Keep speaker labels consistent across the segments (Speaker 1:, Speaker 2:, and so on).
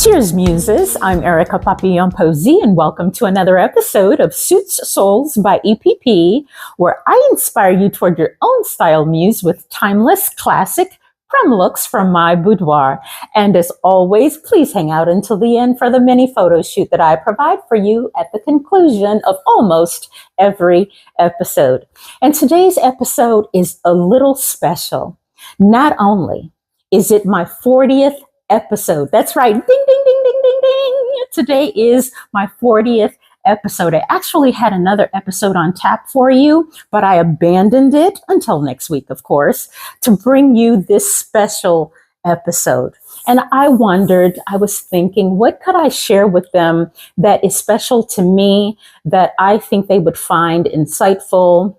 Speaker 1: Cheers, Muses. I'm Erica Papillon-Posey, and welcome to another episode of Suits Souls by EPP, where I inspire you toward your own style muse with timeless, classic, prim looks from my boudoir. And as always, please hang out until the end for the mini photo shoot that I provide for you at the conclusion of almost every episode. And today's episode is a little special. Not only is it my 40th episode. That's right. Ding, ding, ding, ding, ding, ding. Today is my 40th episode. I actually had another episode on tap for you, but I abandoned it until next week, of course, to bring you this special episode. And I was thinking, what could I share with them that is special to me, that I think they would find insightful,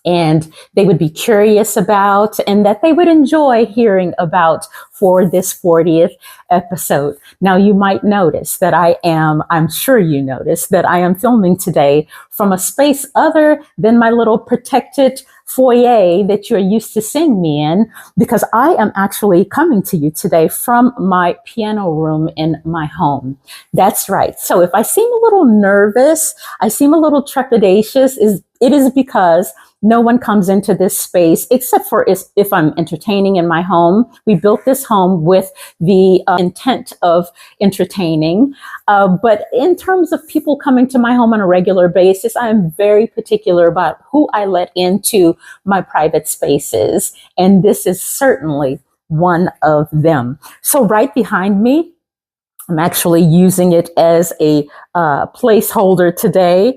Speaker 1: and they would be curious about, and that they would enjoy hearing about for this 40th episode. Now, you might notice that I'm sure you noticed that I am filming today from a space other than my little protected foyer that you're used to seeing me in, because I am actually coming to you today from my piano room in my home. That's right. So if I seem a little nervous, I seem a little trepidatious, it is because no one comes into this space except for if I'm entertaining in my home. We built this home with the intent of entertaining. But in terms of people coming to my home on a regular basis, I am very particular about who I let into my private spaces. And this is certainly one of them. So right behind me, I'm actually using it as a placeholder today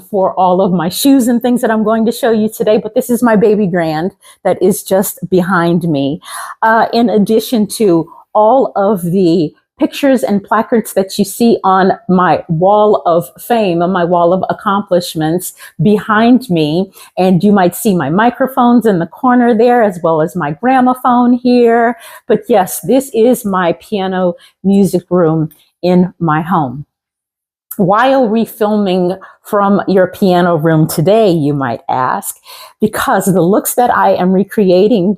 Speaker 1: for all of my shoes and things that I'm going to show you today. But this is my baby grand that is just behind me. In addition to all of the pictures and placards that you see on my wall of fame, on my wall of accomplishments behind me. And you might see my microphones in the corner there, as well as my gramophone here. But yes, this is my piano music room in my home. Why are we filming from your piano room today, you might ask? Because the looks that I am recreating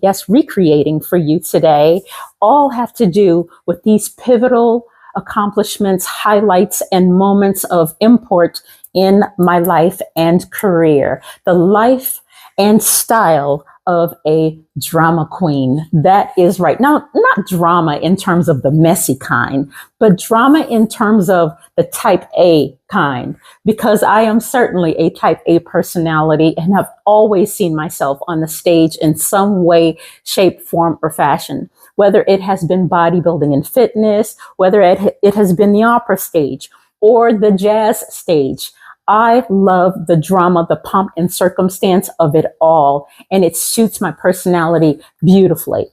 Speaker 1: for you today, all have to do with these pivotal accomplishments, highlights, and moments of import in my life and career. The life and style of a drama queen. That is right. Now, not drama in terms of the messy kind, but drama in terms of the type A kind, because I am certainly a type A personality and have always seen myself on the stage in some way, shape, form, or fashion, whether it has been bodybuilding and fitness, whether it has been the opera stage or the jazz stage. I love the drama, the pomp and circumstance of it all, and it suits my personality beautifully.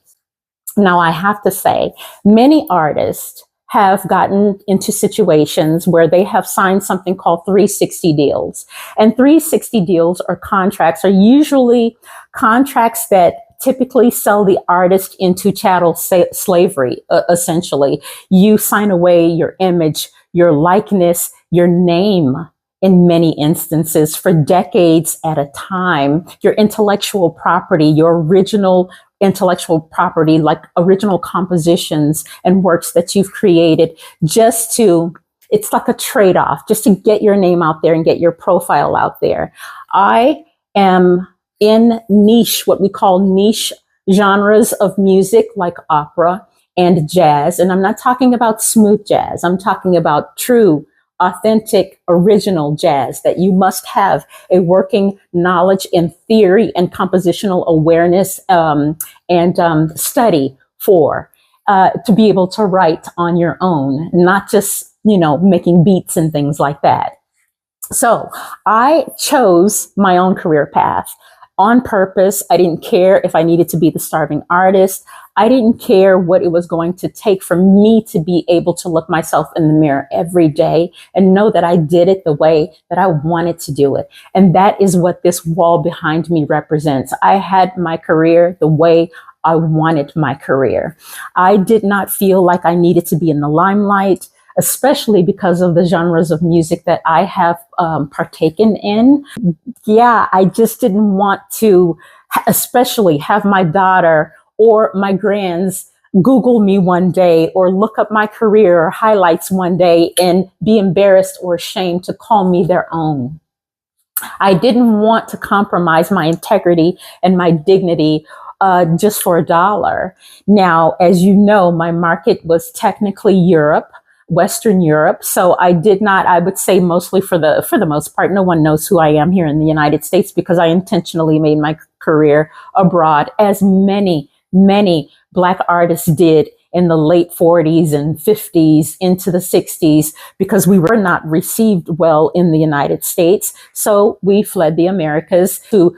Speaker 1: Now, I have to say, many artists have gotten into situations where they have signed something called 360 deals. And 360 deals or contracts are usually contracts that typically sell the artist into chattel slavery, essentially. You sign away your image, your likeness, your name, in many instances, for decades at a time, your intellectual property, your original intellectual property, like original compositions and works that you've created, it's like a trade-off, just to get your name out there and get your profile out there. I am in what we call niche genres of music, like opera and jazz. And I'm not talking about smooth jazz. I'm talking about true, authentic, original jazz that you must have a working knowledge in theory and compositional awareness and study for, to be able to write on your own, not just, making beats and things like that. So I chose my own career path on purpose. I didn't care if I needed to be the starving artist. I didn't care what it was going to take for me to be able to look myself in the mirror every day and know that I did it the way that I wanted to do it. And that is what this wall behind me represents. I had my career the way I wanted my career. I did not feel like I needed to be in the limelight, especially because of the genres of music that I have partaken in. Yeah, I just didn't want to especially have my daughter or my grands Google me one day or look up my career or highlights one day and be embarrassed or ashamed to call me their own. I didn't want to compromise my integrity and my dignity just for $1. Now, as you know, my market was technically Europe, Western Europe. So I did not, I would say mostly for the most part, no one knows who I am here in the United States because I intentionally made my career abroad, as many Black artists did in the late 40s and 50s into the 60s, because we were not received well in the United States. So we fled the Americas to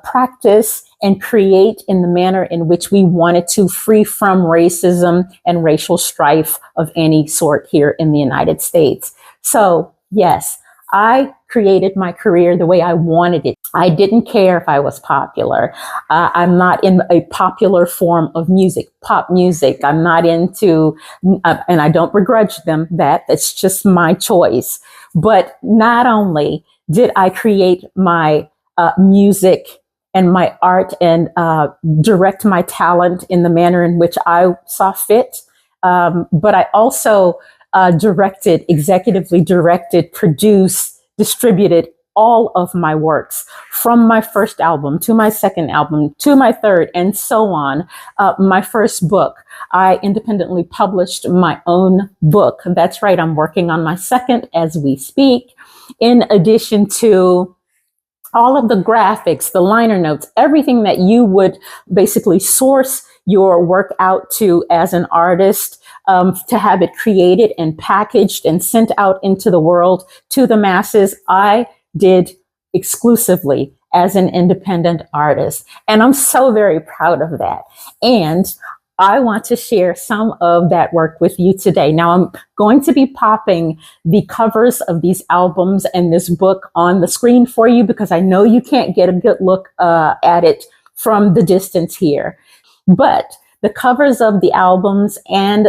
Speaker 1: practice and create in the manner in which we wanted to, free from racism and racial strife of any sort here in the United States. So yes, I created my career the way I wanted it. I didn't care if I was popular. I'm not in a popular form of music, pop music. I'm not into, and I don't begrudge them that. That's just my choice. But not only did I create my music and my art and direct my talent in the manner in which I saw fit, but I also executively directed, produced, distributed all of my works, from my first album to my second album to my third, and so on. My first book, I independently published my own book. That's right, I'm working on my second as we speak, in addition to all of the graphics, the liner notes, everything that you would basically source your work out to as an artist, to have it created and packaged and sent out into the world to the masses, I did exclusively as an independent artist. And I'm so very proud of that. And I want to share some of that work with you today. Now, I'm going to be popping the covers of these albums and this book on the screen for you, because I know you can't get a good look at it from the distance here. But the covers of the albums and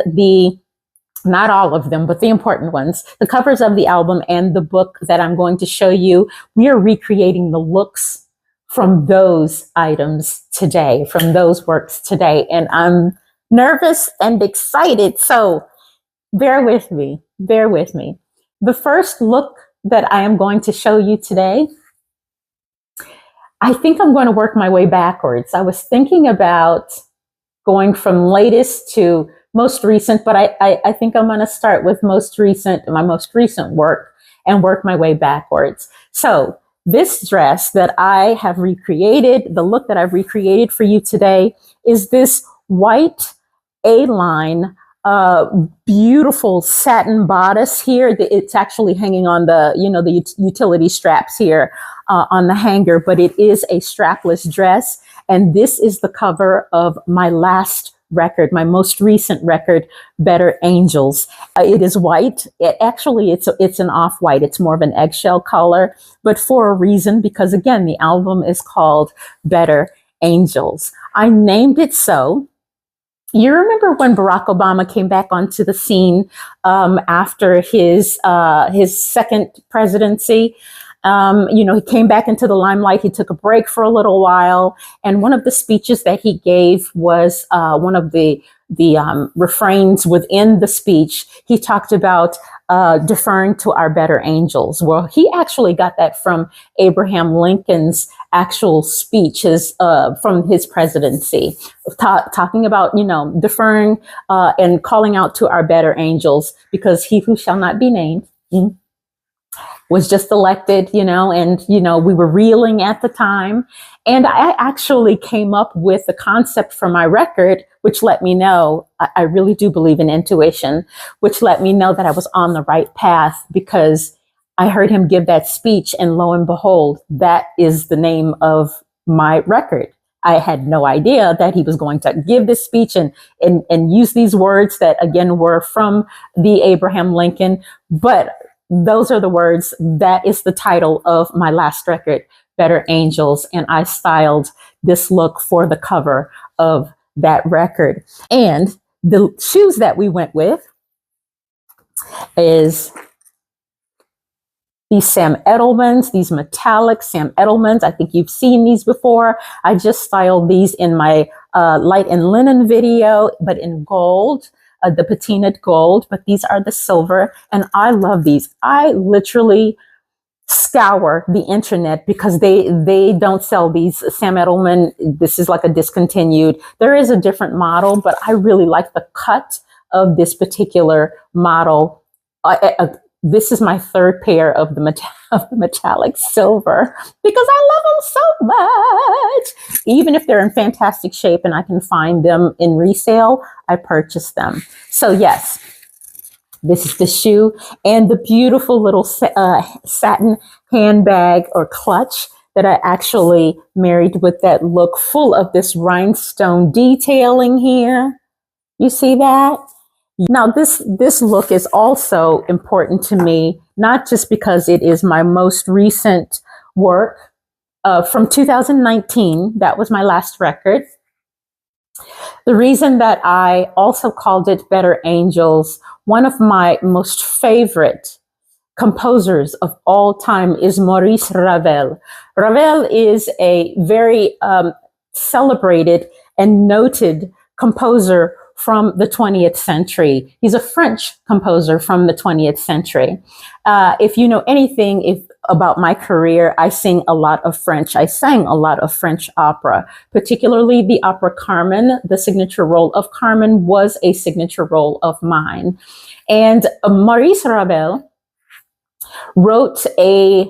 Speaker 1: not all of them, but the important ones, the covers of the album and the book that I'm going to show you, we are recreating the looks from those items today, from those works today. And I'm nervous and excited. So bear with me. The first look that I am going to show you today, I think I'm going to work my way backwards. I was thinking about going from latest to most recent, but I think I'm going to start with my most recent work, and work my way backwards. So this dress that I have recreated, the look that I've recreated for you today, is this white A-line, beautiful satin bodice here. It's actually hanging on the utility straps here on the hanger, but it is a strapless dress. And this is the cover of my last record, my most recent record, Better Angels. It is white. It's an off-white. It's more of an eggshell color, but for a reason, because again, the album is called Better Angels. I named it so. You remember when Barack Obama came back onto the scene after his second presidency? He came back into the limelight. He took a break for a little while. And one of the speeches that he gave was one of the refrains within the speech. He talked about deferring to our better angels. Well, he actually got that from Abraham Lincoln's actual speeches from his presidency, talking about, deferring and calling out to our better angels, because he who shall not be named was just elected, and, we were reeling at the time. And I actually came up with the concept for my record, which let me know, I really do believe in intuition, which let me know that I was on the right path, because I heard him give that speech, and lo and behold, that is the name of my record. I had no idea that he was going to give this speech and use these words that, again, were from the Abraham Lincoln, but those are the words. That is the title of my last record, Better Angels. And I styled this look for the cover of that record. And the shoes that we went with is these Sam Edelmans, these metallic Sam Edelmans. I think you've seen these before. I just styled these in my light and linen video, but in gold, the patinaed gold, but these are the silver, and I love these. I literally scour the internet because they don't sell these Sam Edelman. This is like a discontinued. There is a different model, but I really like the cut of this particular model. This is my third pair of the metallic silver because I love them so much. Even if they're in fantastic shape and I can find them in resale, I purchase them. So yes, this is the shoe and the beautiful little satin handbag or clutch that I actually married with that look, full of this rhinestone detailing here. You see that? Now, this look is also important to me, not just because it is my most recent work from 2019. That was my last record. The reason that I also called it Better Angels, one of my most favorite composers of all time is Maurice Ravel. Ravel is a very celebrated and noted composer from the 20th century. He's a French composer from the 20th century. If you know anything about my career, I sing a lot of French. I sang a lot of French opera, particularly the opera Carmen. The signature role of Carmen was a signature role of mine. And Maurice Ravel wrote a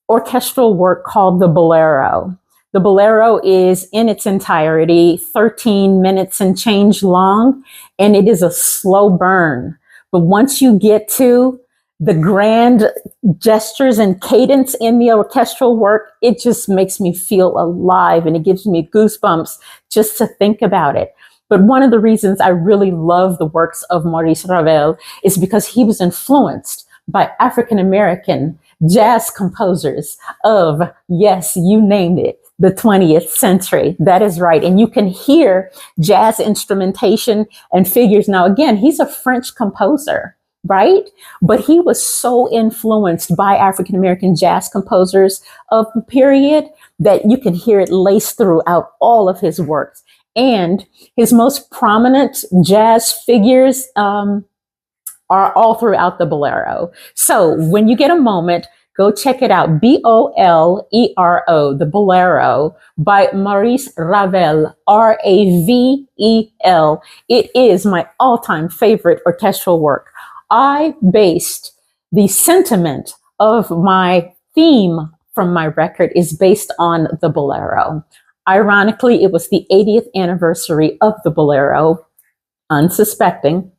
Speaker 1: orchestral work called the Bolero. The Bolero is in its entirety 13 minutes and change long, and it is a slow burn. But once you get to the grand gestures and cadence in the orchestral work, it just makes me feel alive, and it gives me goosebumps just to think about it. But one of the reasons I really love the works of Maurice Ravel is because he was influenced by African-American jazz composers of, yes, you named it, the 20th century. That is right. And you can hear jazz instrumentation and figures. Now, again, he's a French composer, right? But he was so influenced by African-American jazz composers of the period that you can hear it laced throughout all of his works. And his most prominent jazz figures are all throughout the Bolero. So when you get a moment, go check it out. Bolero, the Bolero by Maurice Ravel, Ravel. It is my all-time favorite orchestral work. I based the sentiment of my theme from my record is based on the Bolero. Ironically, it was the 80th anniversary of the Bolero, unsuspecting,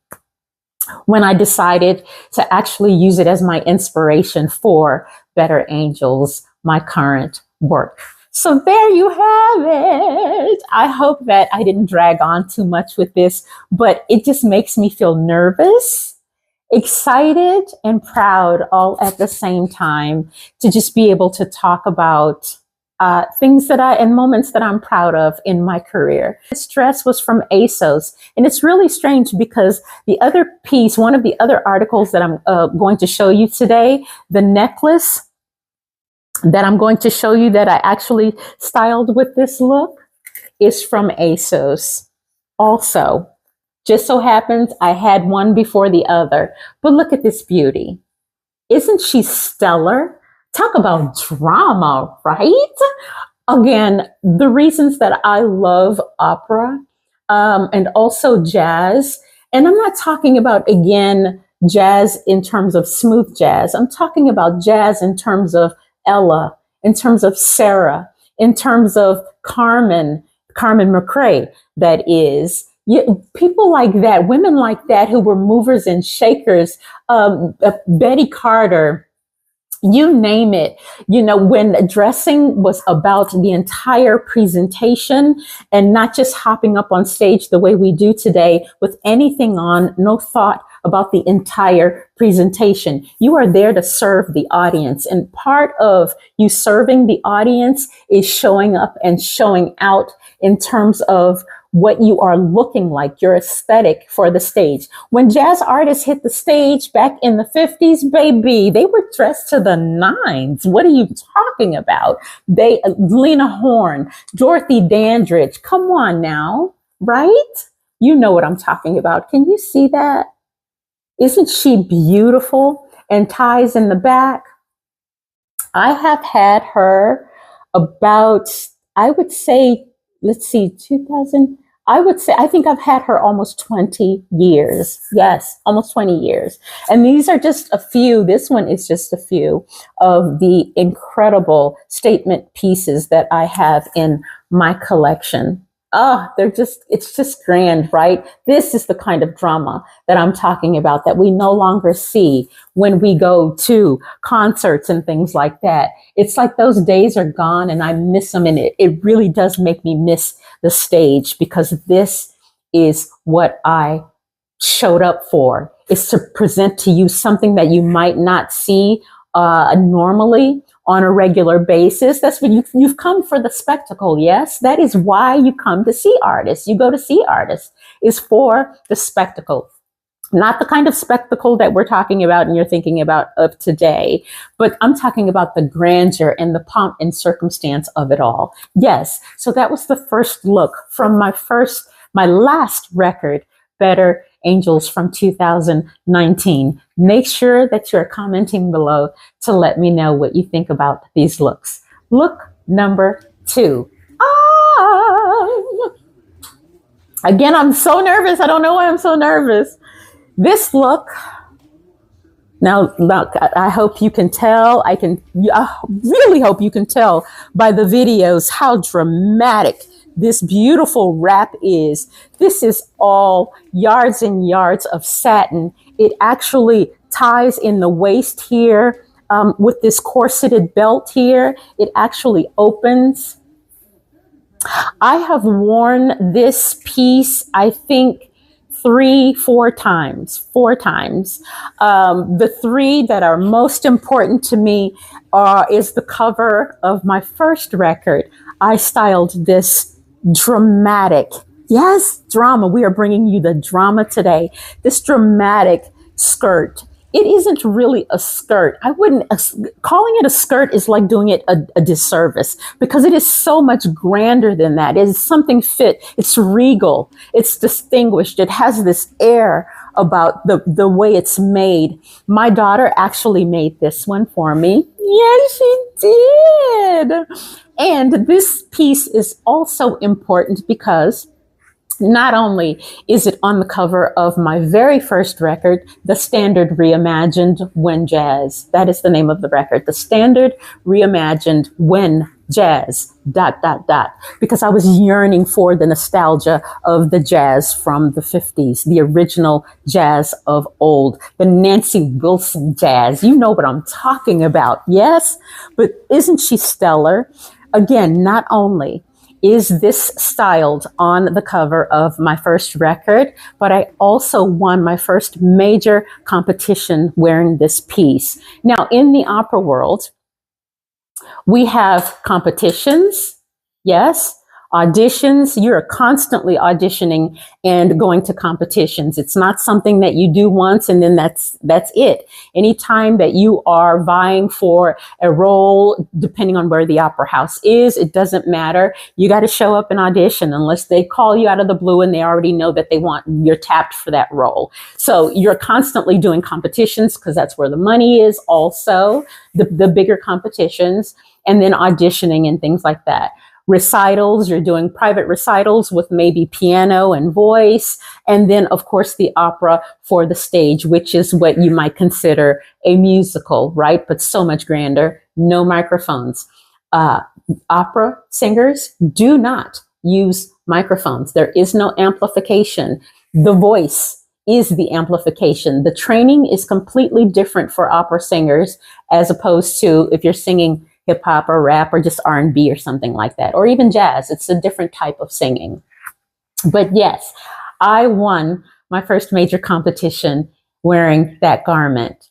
Speaker 1: when I decided to actually use it as my inspiration for Better Angels, my current work. So there you have it. I hope that I didn't drag on too much with this, but it just makes me feel nervous, excited, and proud all at the same time to just be able to talk about things and moments that I'm proud of in my career. This dress was from Asos, and it's really strange because the other piece, one of the other articles that I'm going to show you today, the necklace that I'm going to show you that I actually styled with this look, is from Asos also. Just so happens I had one before the other, but look at this beauty. Isn't she stellar? Talk about drama, right? Again, the reasons that I love opera and also jazz, and I'm not talking about, again, jazz in terms of smooth jazz. I'm talking about jazz in terms of Ella, in terms of Sarah, in terms of Carmen McRae, that is. People like that, women like that who were movers and shakers, Betty Carter, you name it. You know, when dressing was about the entire presentation and not just hopping up on stage the way we do today with anything on, no thought about the entire presentation. You are there to serve the audience. And part of you serving the audience is showing up and showing out in terms of what you are looking like, your aesthetic for the stage. When jazz artists hit the stage back in the 50s, baby, they were dressed to the nines. What are you talking about? Lena Horne, Dorothy Dandridge, come on now, right? You know what I'm talking about. Can you see that? Isn't she beautiful? And ties in the back. I have had her about, I would say, let's see, 2000. I think I've had her almost 20 years. Yes, almost 20 years. And these are just a few, this one is just a few of the incredible statement pieces that I have in my collection. Oh, it's just grand, right? This is the kind of drama that I'm talking about that we no longer see when we go to concerts and things like that. It's like those days are gone and I miss them. And it really does make me miss the stage, because this is what I showed up for, is to present to you something that you might not see normally on a regular basis. That's what you've come for, the spectacle. Yes, that is why you come to see artists. You go to see artists is for the spectacle. Not the kind of spectacle that we're talking about and you're thinking about of today, but I'm talking about the grandeur and the pomp and circumstance of it all. Yes, so that was the first look from my last record, Better Angels, from 2019. Make sure that you're commenting below to let me know what you think about these looks. Look number 2. Again, I'm so nervous. I don't know why I'm so nervous. This look, now look, I hope you can tell, I really hope you can tell by the videos how dramatic this beautiful wrap is. This is all yards and yards of satin. It actually ties in the waist here with this corseted belt here. It actually opens. I have worn this piece, I think, 4 times. The 3 that are most important to me is the cover of my first record. I styled this dramatic, yes, drama. We are bringing you the drama today. This dramatic skirt. It isn't really a skirt. Calling it a skirt is like doing it a disservice, because it is so much grander than that. It is something fit. It's regal. It's distinguished. It has this air about the way it's made. My daughter actually made this one for me. Yes, she did. And this piece is also important because not only is it on the cover of my very first record, The Standard Reimagined When Jazz. That is the name of the record. The Standard Reimagined When Jazz, ... Because I was yearning for the nostalgia of the jazz from the 50s, the original jazz of old, the Nancy Wilson jazz. You know what I'm talking about, yes? But isn't she stellar? Again, not only is this styled on the cover of my first record, but I also won my first major competition wearing this piece. Now, in the opera world, we have competitions, yes, auditions. You're constantly auditioning and going to competitions. It's not something that you do once and then that's it. Anytime that you are vying for a role, depending on where the opera house is, it doesn't matter. You got to show up and audition unless they call you out of the blue and they already know that you're tapped for that role. So you're constantly doing competitions because that's where the money is, also the bigger competitions, and then auditioning and things like that. Recitals, you're doing private recitals with maybe piano and voice. And then, of course, the opera for the stage, which is what you might consider a musical, right? But so much grander, no microphones. Opera singers do not use microphones. There is no amplification. The voice is the amplification. The training is completely different for opera singers as opposed to if you're singing hip hop or rap or just R&B or something like that, or even jazz. It's a different type of singing. But yes, I won my first major competition wearing that garment.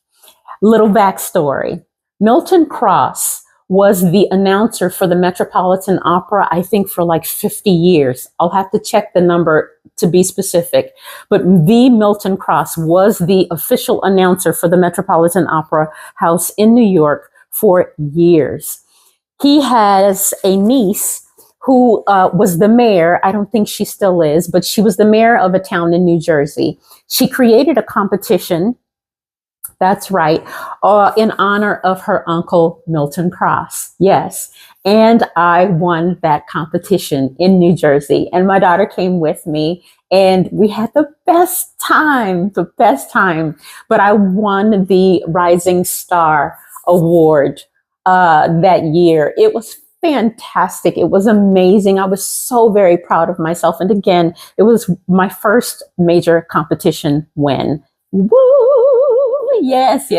Speaker 1: Little backstory. Milton Cross was the announcer for the Metropolitan Opera, I think for like 50 years. I'll have to check the number to be specific. But V. Milton Cross was the official announcer for the Metropolitan Opera House in New York for years. He has a niece who was the mayor. I don't think she still is, but she was the mayor of a town in New Jersey. She created a competition. That's right. In honor of her uncle, Milton Cross. Yes. And I won that competition in New Jersey. And my daughter came with me and we had the best time. But I won the Rising Star Award that year. It was fantastic. It was amazing. I was so very proud of myself. And again, it was my first major competition win. Woo! Yes.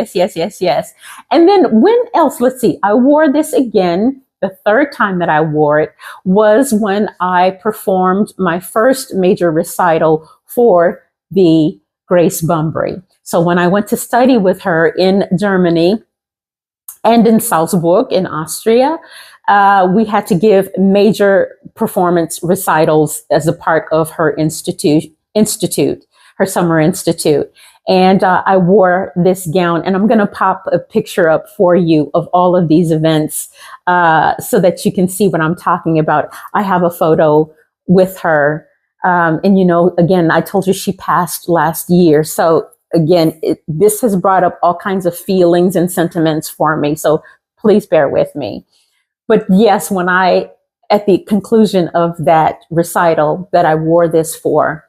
Speaker 1: And then when else? Let's see. I wore this again. The third time that I wore it was when I performed my first major recital for the Grace Bumbry. So when I went to study with her in Germany and in Salzburg in Austria, we had to give major performance recitals as a part of her institute, her summer institute. And I wore this gown, and I'm going to pop a picture up for you of all of these events so that you can see what I'm talking about. I have a photo with her. And, you know, again, I told you she passed last year. So again, this has brought up all kinds of feelings and sentiments for me. So please bear with me. But yes, at the conclusion of that recital that I wore this for,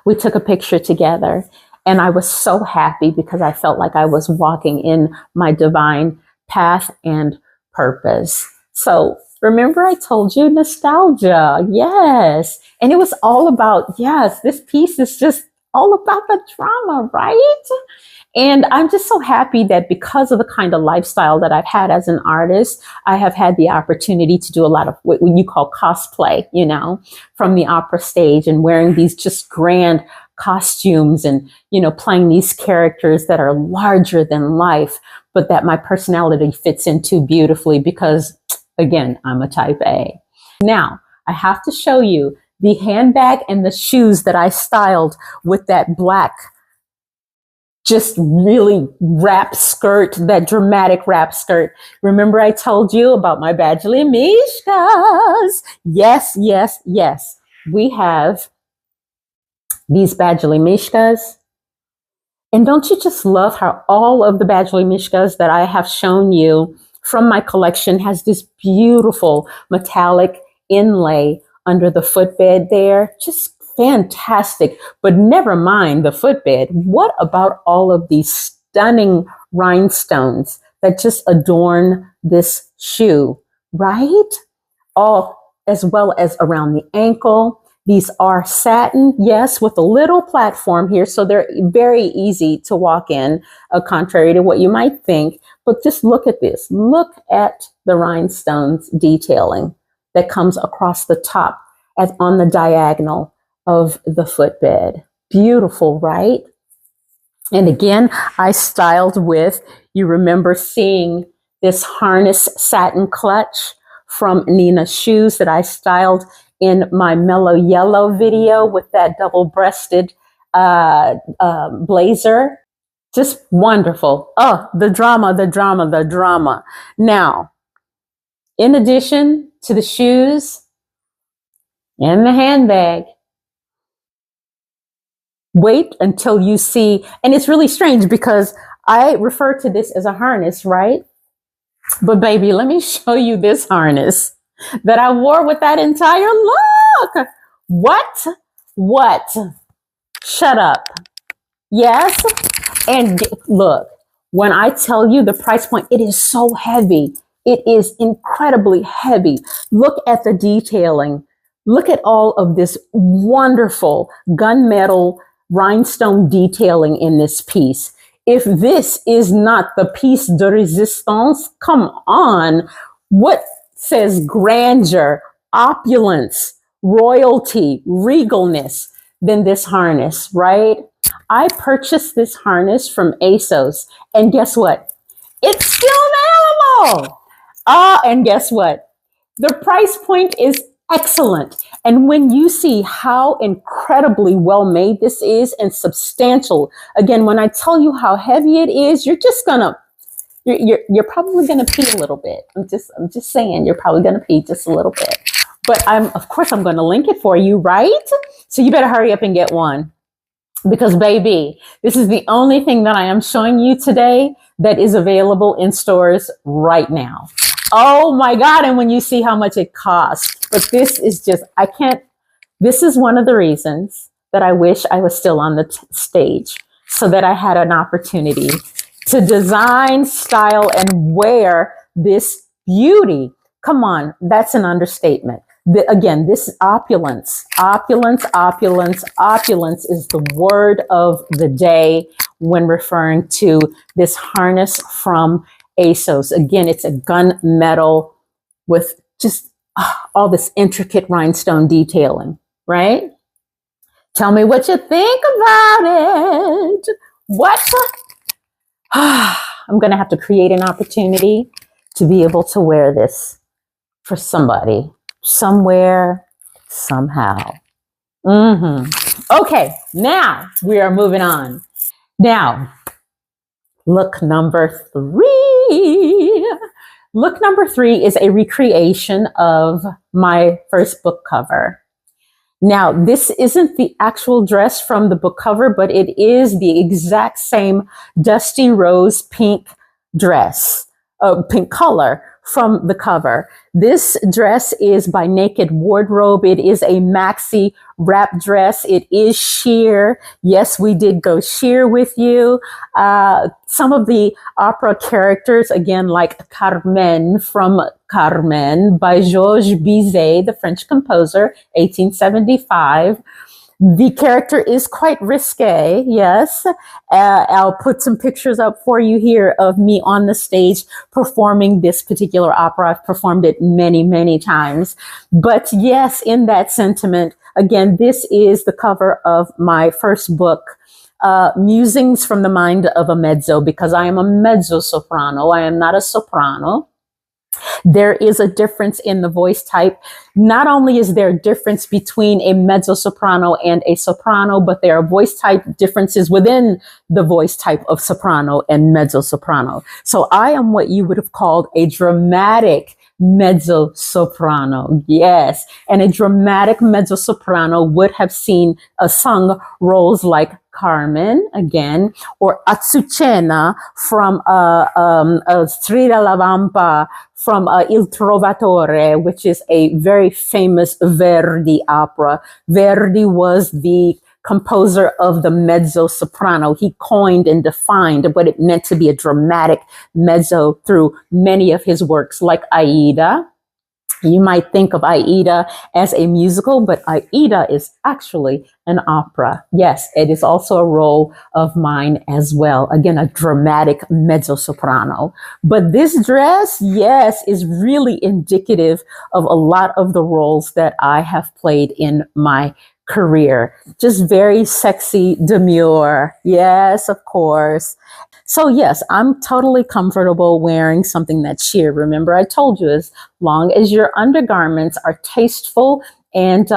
Speaker 1: we took a picture together. And I was so happy because I felt like I was walking in my divine path and purpose. So remember I told you nostalgia. Yes. And it was all about, yes, this piece is just all about the drama, right? And I'm just so happy that because of the kind of lifestyle that I've had as an artist, I have had the opportunity to do a lot of what you call cosplay, you know, from the opera stage and wearing these just grand costumes and, you know, playing these characters that are larger than life, but that my personality fits into beautifully because, again, I'm a type A. Now, I have to show you the handbag and the shoes that I styled with that black, just really wrap skirt, that dramatic wrap skirt. Remember I told you about my Badgley Mishkas? Yes. We have these Badgley Mishkas. And don't you just love how all of the Badgley Mishkas that I have shown you from my collection has this beautiful metallic inlay under the footbed there? Just fantastic. But never mind the footbed. What about all of these stunning rhinestones that just adorn this shoe, right? All as well as around the ankle. These are satin, yes, with a little platform here, so they're very easy to walk in, contrary to what you might think. But just look at this. Look at the rhinestones detailing that comes across the top on the diagonal of the footbed. Beautiful, right? And again, I styled with, you remember seeing this harness satin clutch from Nina Shoes that I styled in my Mellow Yellow video with that double-breasted blazer. Just wonderful. Oh, the drama. Now, in addition to the shoes and the handbag, wait until you see, and it's really strange because I refer to this as a harness, right? But baby, let me show you this harness that I wore with that entire look. What? Shut up. Yes. And look, when I tell you the price point, it is so heavy. It is incredibly heavy. Look at the detailing. Look at all of this wonderful gunmetal rhinestone detailing in this piece. If this is not the piece de resistance, come on. What says grandeur, opulence, royalty, regalness than this harness, right? I purchased this harness from Asos, and guess what? It's still available. And guess what? The price point is excellent. And when you see how incredibly well made this is and substantial, again, when I tell you how heavy it is, you're just gonna you're probably gonna pee a little bit. I'm just saying you're probably gonna pee just a little bit. But of course I'm gonna link it for you, right? So you better hurry up and get one. Because baby, this is the only thing that I am showing you today that is available in stores right now. Oh my God. And when you see how much it costs, but this is just, this is one of the reasons that I wish I was still on the stage so that I had an opportunity to design, style, and wear this beauty. Come on, that's an understatement. Again, this is opulence. Opulence is the word of the day when referring to this harness from Asos. Again, it's a gunmetal with just all this intricate rhinestone detailing, right? Tell me what you think about it. What? I'm going to have to create an opportunity to be able to wear this for somebody, somewhere, somehow. Okay, now we are moving on. Now, look number 3. Look number 3 is a recreation of my first book cover. Now, this isn't the actual dress from the book cover, but it is the exact same dusty rose pink dress, pink color from the cover. This dress is by Naked Wardrobe. It is a maxi wrap dress. It is sheer. Yes, we did go sheer with you. Some of the opera characters, again, like Carmen from Carmen by Georges Bizet, the French composer, 1875. The character is quite risque, yes. I'll put some pictures up for you here of me on the stage performing this particular opera. I've performed it many, many times. But yes, in that sentiment, again, this is the cover of my first book, Musings from the Mind of a Mezzo, because I am a mezzo soprano. I am not a soprano. There is a difference in the voice type. Not only is there a difference between a mezzo soprano and a soprano, but there are voice type differences within the voice type of soprano and mezzo soprano. So I am what you would have called a dramatic mezzo soprano. Yes. And a dramatic mezzo soprano would have sung roles like Carmen, again, or Azucena from Strida la Vampa from Il Trovatore, which is a very famous Verdi opera. Verdi was the composer of the mezzo soprano. He coined and defined what it meant to be a dramatic mezzo through many of his works, like Aida. You might think of Aida as a musical, but Aida is actually an opera. Yes, it is also a role of mine as well. Again, a dramatic mezzo-soprano. But this dress, yes, is really indicative of a lot of the roles that I have played in my career. Just very sexy, demure. Yes, of course. So yes, I'm totally comfortable wearing something that's sheer. Remember, I told you, as long as your undergarments are tasteful and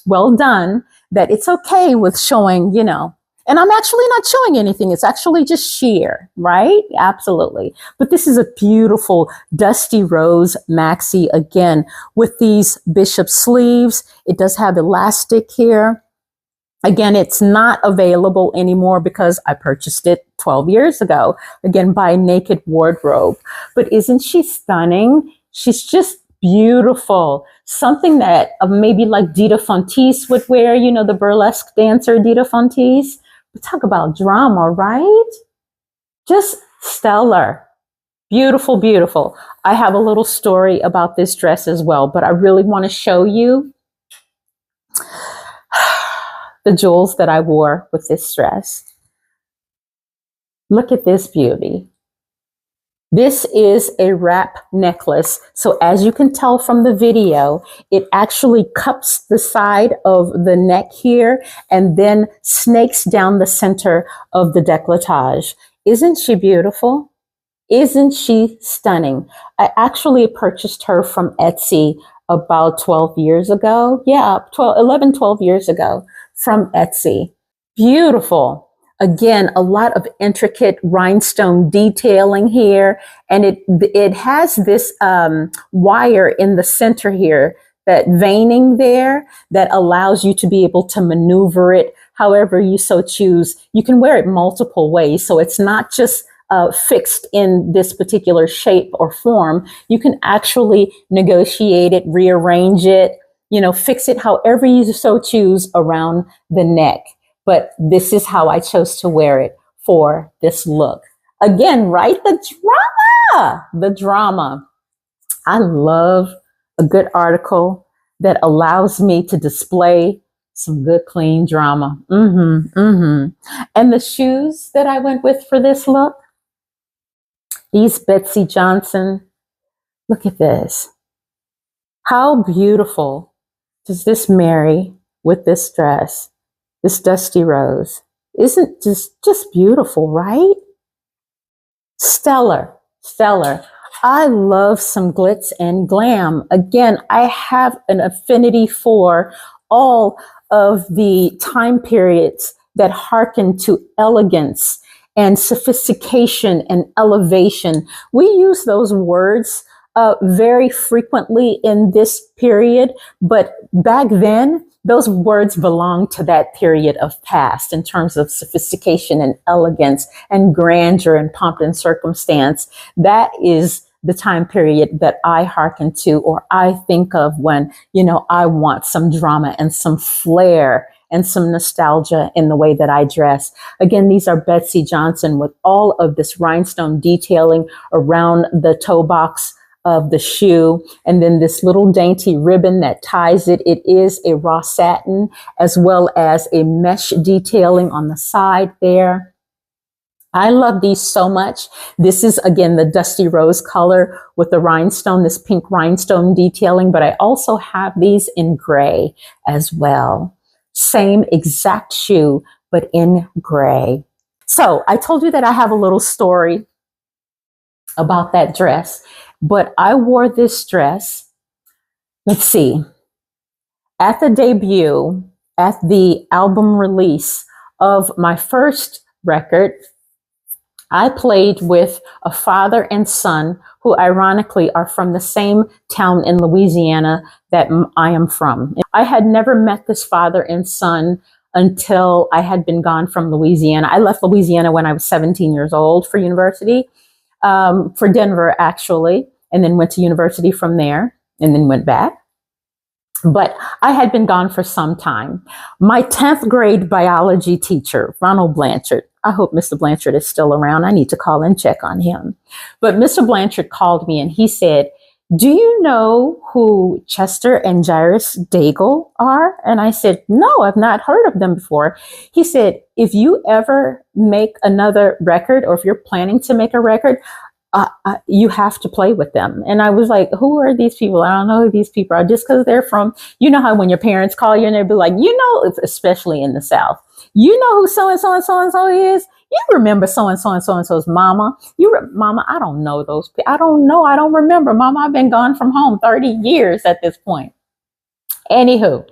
Speaker 1: well done, that it's okay with showing, and I'm actually not showing anything. It's actually just sheer, right? Absolutely. But this is a beautiful dusty rose maxi, again, with these bishop sleeves. It does have elastic here. Again, it's not available anymore because I purchased it 12 years ago, again, by Naked Wardrobe. But isn't she stunning? She's just beautiful. Something that maybe like Dita Fonteese would wear, the burlesque dancer Dita Fonteese. But talk about drama, right? Just stellar. Beautiful, beautiful. I have a little story about this dress as well, but I really want to show you the jewels that I wore with this dress. Look at this beauty. This is a wrap necklace. So as you can tell from the video, it actually cups the side of the neck here and then snakes down the center of the décolletage. Isn't she beautiful? Isn't she stunning? I actually purchased her from Etsy about 12 years ago. Yeah, 12 years ago from Etsy. Beautiful. Again, a lot of intricate rhinestone detailing here. And it has this wire in the center here, that veining there, that allows you to be able to maneuver it however you so choose. You can wear it multiple ways. So it's not just fixed in this particular shape or form. You can actually negotiate it, rearrange it, fix it however you so choose around the neck. But this is how I chose to wear it for this look. Again, right? The drama. I love a good article that allows me to display some good, clean drama. And the shoes that I went with for this look, these Betsy Johnson. Look at this. How beautiful does this marry with this dress, this dusty rose? Isn't just beautiful, right? Stellar. I love some glitz and glam. Again, I have an affinity for all of the time periods that hearken to elegance and sophistication and elevation. We use those words very frequently in this period, but back then, those words belong to that period of past in terms of sophistication and elegance and grandeur and pomp and circumstance. That is the time period that I hearken to or I think of when, I want some drama and some flair and some nostalgia in the way that I dress. Again, these are Betsy Johnson with all of this rhinestone detailing around the toe box of the shoe, and then this little dainty ribbon that ties it. It is a raw satin, as well as a mesh detailing on the side there. I love these so much. This is, again, the dusty rose color with the rhinestone, this pink rhinestone detailing, but I also have these in gray as well. Same exact shoe, but in gray. So I told you that I have a little story about that dress. But I wore this dress, let's see, at the debut, at the album release of my first record. I played with a father and son who ironically are from the same town in Louisiana that I am from. I had never met this father and son until I had been gone from Louisiana. I left Louisiana when I was 17 years old for university, for Denver actually, and then went to university from there and then went back. But I had been gone for some time. My 10th grade biology teacher, Ronald Blanchard, I hope Mr. Blanchard is still around. I need to call and check on him. But Mr. Blanchard called me and he said, "Do you know who Chester and Jairus Daigle are?" And I said, "No, I've not heard of them before." He said, "If you ever make another record or if you're planning to make a record, you have to play with them." And I was like, "Who are these people? I don't know who these people are." Just because they're from, how when your parents call you and they'll be like, especially in the South, you know who so-and-so and so-and-so is? You remember so-and-so and so-and-so's mama? Mama, I don't know those people. I don't know. I don't remember. Mama, I've been gone from home 30 years at this point. Anywho,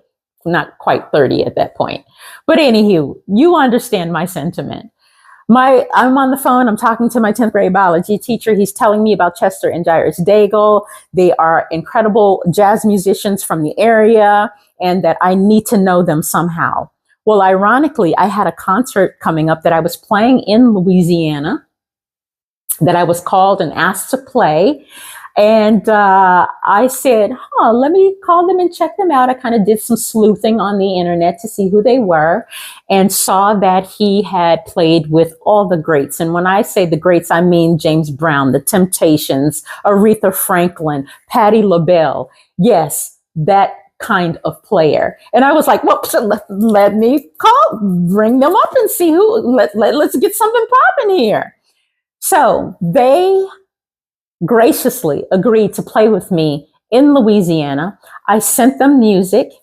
Speaker 1: not quite 30 at that point. But anywho, you understand my sentiment. I'm on the phone. I'm talking to my 10th grade biology teacher. He's telling me about Chester and Jairus Daigle. They are incredible jazz musicians from the area and that I need to know them somehow. Well, ironically, I had a concert coming up that I was playing in Louisiana that I was called and asked to play. And I said, let me call them and check them out. I kind of did some sleuthing on the internet to see who they were and saw that he had played with all the greats. And when I say the greats, I mean James Brown, The Temptations, Aretha Franklin, Patti LaBelle. Yes, that kind of player. And I was like, well, let me bring them up and see let's get something popping here. So they graciously agreed to play with me in Louisiana. I sent them music.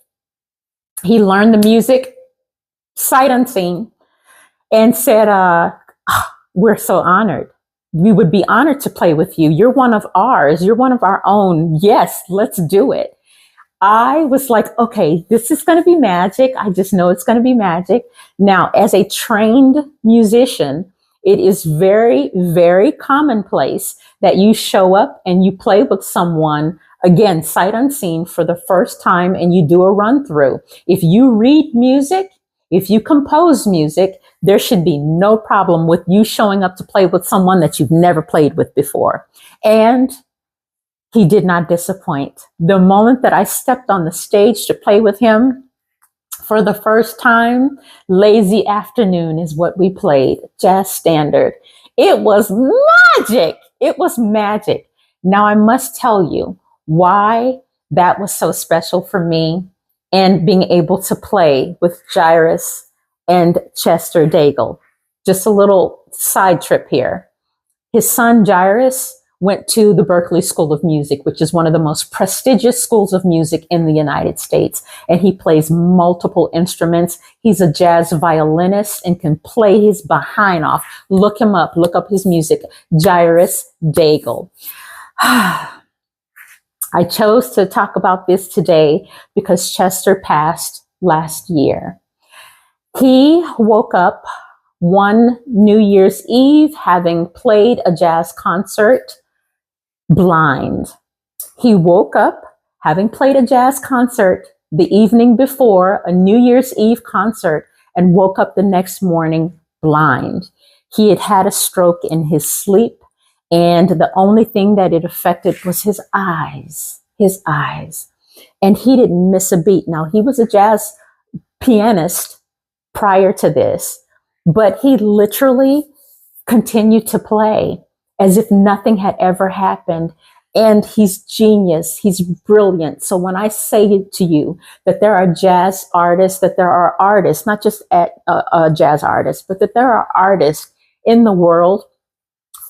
Speaker 1: He learned the music sight unseen and said, we're so honored We would be honored to play with you. You're one of ours. You're one of our own. Yes, let's do it. I was like, okay, this is going to be magic. I just know it's going to be magic. Now, as a trained musician, it is very, very commonplace that you show up and you play with someone, again, sight unseen, for the first time, and you do a run through. If you read music, if you compose music, there should be no problem with you showing up to play with someone that you've never played with before. And he did not disappoint. The moment that I stepped on the stage to play with him for the first time, Lazy Afternoon is what we played, jazz standard. It was magic. It was magic. Now I must tell you why that was so special for me, and being able to play with Jairus and Chester Daigle. Just a little side trip here. His son Jairus went to the Berklee School of Music, which is one of the most prestigious schools of music in the United States. And he plays multiple instruments. He's a jazz violinist and can play his behind off. Look him up. Look up his music. Jairus Daigle. I chose to talk about this today because Chester passed last year. He woke up one New Year's Eve having played a jazz concert blind. He woke up having played a jazz concert the evening before, a New Year's Eve concert, and woke up the next morning blind. He had had a stroke in his sleep, and the only thing that it affected was his eyes. And he didn't miss a beat. Now, he was a jazz pianist prior to this, but he literally continued to play as if nothing had ever happened. And he's genius. He's brilliant. So when I say to you that there are jazz artists, that there are artists, not just jazz artists, but that there are artists in the world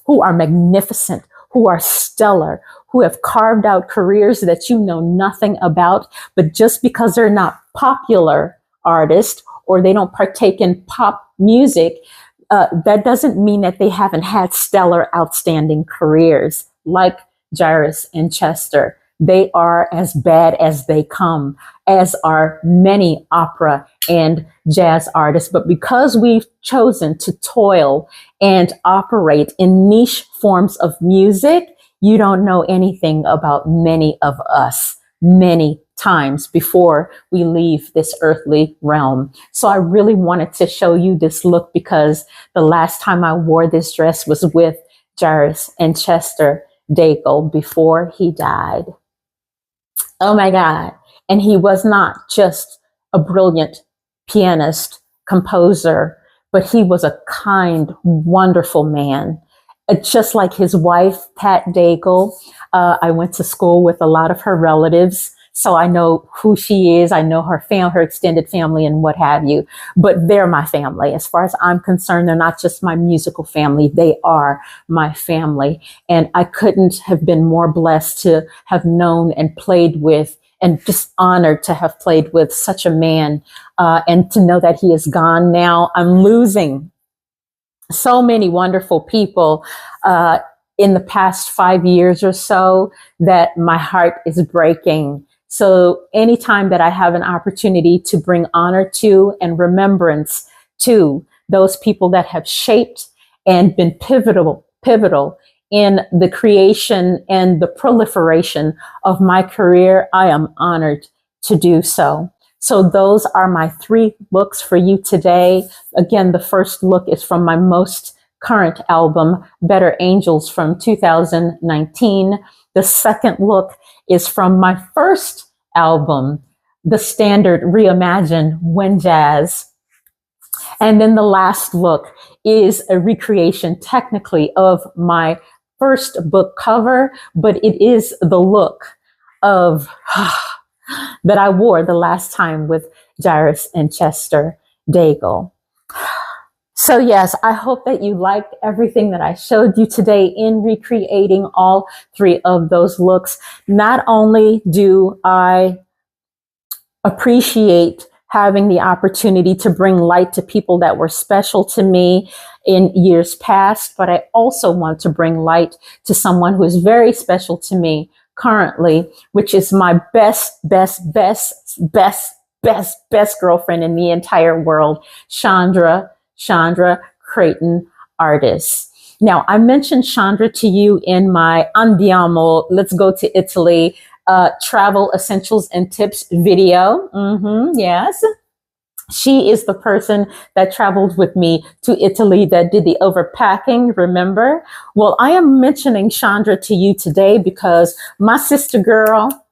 Speaker 1: who are magnificent, who are stellar, who have carved out careers that you know nothing about, but just because they're not popular artists or they don't partake in pop music, that doesn't mean that they haven't had stellar, outstanding careers like Jairus and Chester. They are as bad as they come, as are many opera and jazz artists. But because we've chosen to toil and operate in niche forms of music, you don't know anything about many of us many times before we leave this earthly realm. So I really wanted to show you this look because the last time I wore this dress was with Jairus and Chester Daigle before he died. Oh my God. And he was not just a brilliant pianist, composer, but he was a kind, wonderful man. Just like his wife, Pat Daigle, I went to school with a lot of her relatives, so I know who she is. I know her her extended family and what have you, but they're my family. As far as I'm concerned, they're not just my musical family. They are my family. And I couldn't have been more blessed to have known and played with, and just honored to have played with such a man, and to know that he is gone now. I'm losing so many wonderful people in the past 5 years or so that my heart is breaking. So anytime that I have an opportunity to bring honor to and remembrance to those people that have shaped and been pivotal in the creation and the proliferation of my career, I am honored to do so. So those are my 3 looks for you today. Again, the first look is from my most current album, Better Angels, from 2019. The second look is from my first album, The Standard Reimagined When Jazz. And then the last look is a recreation technically of my first book cover, but it is the look of that I wore the last time with Jairus and Chester Daigle. So yes, I hope that you liked everything that I showed you today in recreating all 3 of those looks. Not only do I appreciate having the opportunity to bring light to people that were special to me in years past, but I also want to bring light to someone who is very special to me currently, which is my best girlfriend in the entire world, Chandra Creighton, artist. Now, I mentioned Chandra to you in my Andiamo, let's go to Italy, travel essentials and tips video. Yes. She is the person that traveled with me to Italy that did the overpacking, remember? Well, I am mentioning Chandra to you today because my sister girl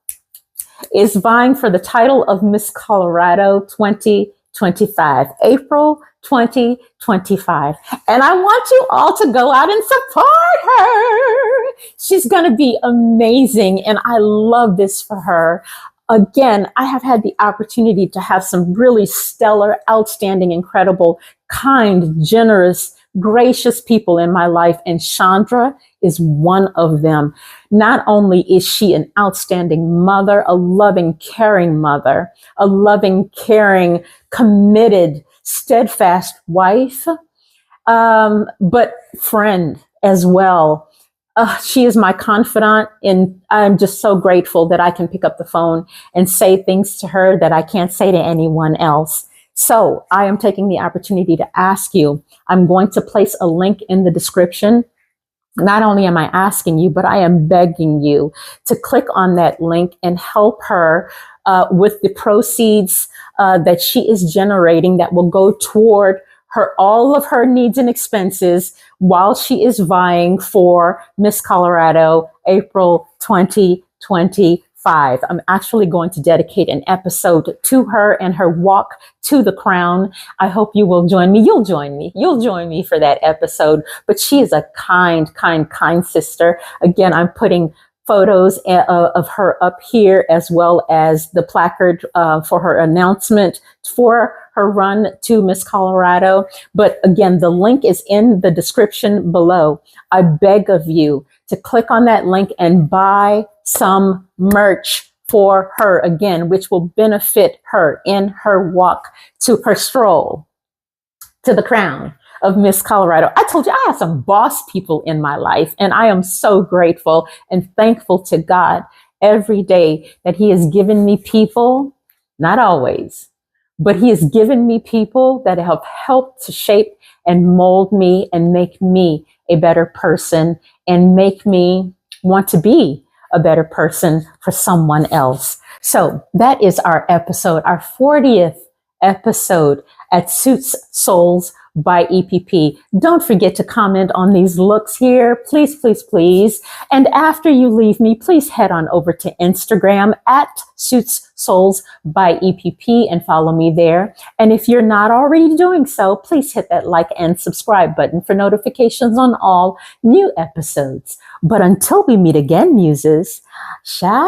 Speaker 1: is vying for the title of Miss Colorado 2025, April 2025. And I want you all to go out and support her. She's going to be amazing. And I love this for her. Again, I have had the opportunity to have some really stellar, outstanding, incredible, kind, generous, gracious people in my life. And Chandra is one of them. Not only is she an outstanding mother, a loving, caring mother, a loving, caring, committed, steadfast wife, but friend as well. She is my confidant, and I'm just so grateful that I can pick up the phone and say things to her that I can't say to anyone else. So I am taking the opportunity to ask you, I'm going to place a link in the description. Not only am I asking you, but I am begging you to click on that link and help her with the proceeds that she is generating that will go toward all of her needs and expenses while she is vying for Miss Colorado April 2025. I'm actually going to dedicate an episode to her and her walk to the crown. I hope you will join me. You'll join me. You'll join me for that episode. But she is a kind sister. Again, I'm putting photos of her up here, as well as the placard for her announcement for her run to Miss Colorado. But again, the link is in the description below. I beg of you to click on that link and buy some merch for her, again, which will benefit her in her walk to her stroll to the crown of Miss Colorado. I told you I have some boss people in my life, and I am so grateful and thankful to God every day that He has given me people, not always, but He has given me people that have helped to shape and mold me and make me a better person and make me want to be a better person for someone else. So that is our episode, our 40th episode at Suits Souls by EPP. Don't forget to comment on these looks here. Please, please, please. And after you leave me, please head on over to Instagram at Suits Souls by EPP and follow me there. And if you're not already doing so, please hit that like and subscribe button for notifications on all new episodes. But until we meet again, Muses, ciao.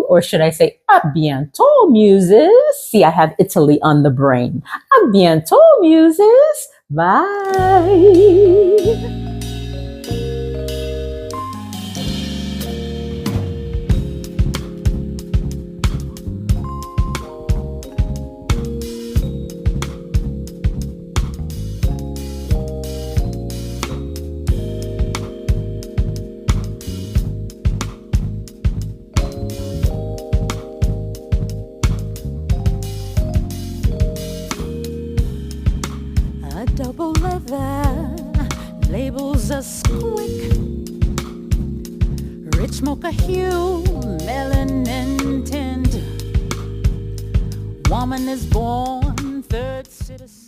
Speaker 1: Or should I say, à bientôt, Muses? See, I have Italy on the brain. À bientôt, Muses. Bye.
Speaker 2: Double leather labels us quick. Rich mocha hue, melanin tint. Woman is born third citizen.